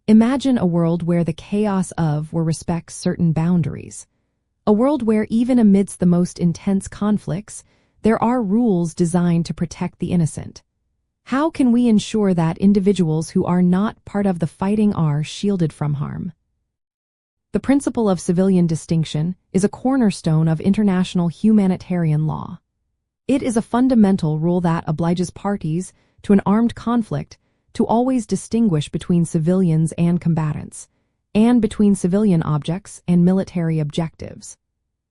Imagine a world where the chaos of war respects certain boundaries. A world where even amidst the most intense conflicts, there are rules designed to protect the innocent. How can we ensure that individuals who are not part of the fighting are shielded from harm? The principle of civilian distinction is a cornerstone of international humanitarian law. It is a fundamental rule that obliges parties to an armed conflict to always distinguish between civilians and combatants, and between civilian objects and military objectives.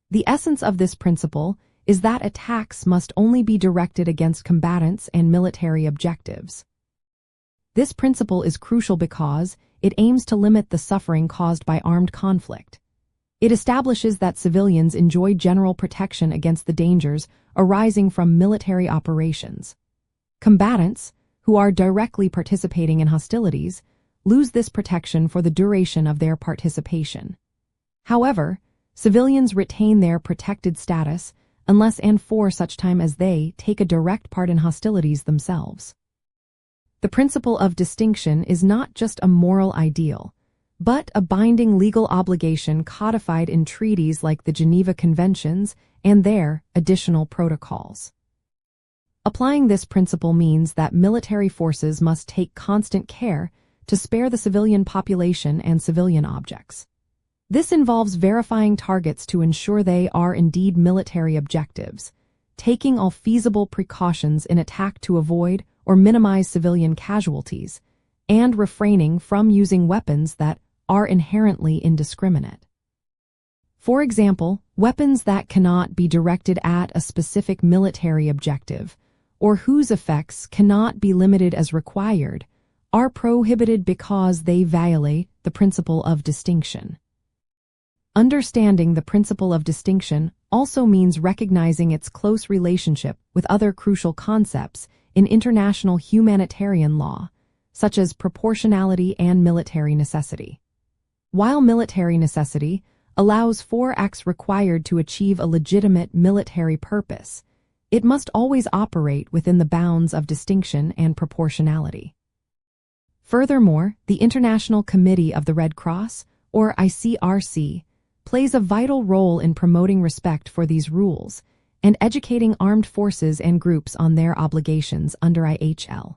The essence of this principle is that attacks must only be directed against combatants and military objectives. This principle is crucial because it aims to limit the suffering caused by armed conflict. It establishes that civilians enjoy general protection against the dangers arising from military operations. Combatants, who are directly participating in hostilities, lose this protection for the duration of their participation. However, civilians retain their protected status unless and for such time as they take a direct part in hostilities themselves. The principle of distinction is not just a moral ideal, but a binding legal obligation codified in treaties like the Geneva Conventions and their additional protocols. Applying this principle means that military forces must take constant care to spare the civilian population and civilian objects. This involves verifying targets to ensure they are indeed military objectives, taking all feasible precautions in attack to avoid or minimize civilian casualties, and refraining from using weapons that are inherently indiscriminate. For example, weapons that cannot be directed at a specific military objective, or whose effects cannot be limited as required, are prohibited because they violate the principle of distinction. Understanding the principle of distinction also means recognizing its close relationship with other crucial concepts in international humanitarian law, such as proportionality and military necessity. While military necessity allows for acts required to achieve a legitimate military purpose, it must always operate within the bounds of distinction and proportionality. Furthermore, the International Committee of the Red Cross, or ICRC, plays a vital role in promoting respect for these rules and educating armed forces and groups on their obligations under IHL.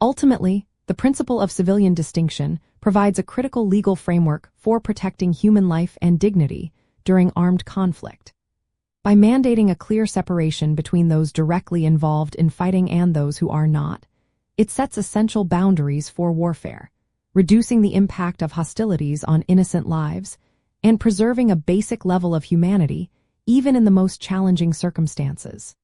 Ultimately, the principle of civilian distinction provides a critical legal framework for protecting human life and dignity during armed conflict. By mandating a clear separation between those directly involved in fighting and those who are not, it sets essential boundaries for warfare, reducing the impact of hostilities on innocent lives and preserving a basic level of humanity even in the most challenging circumstances.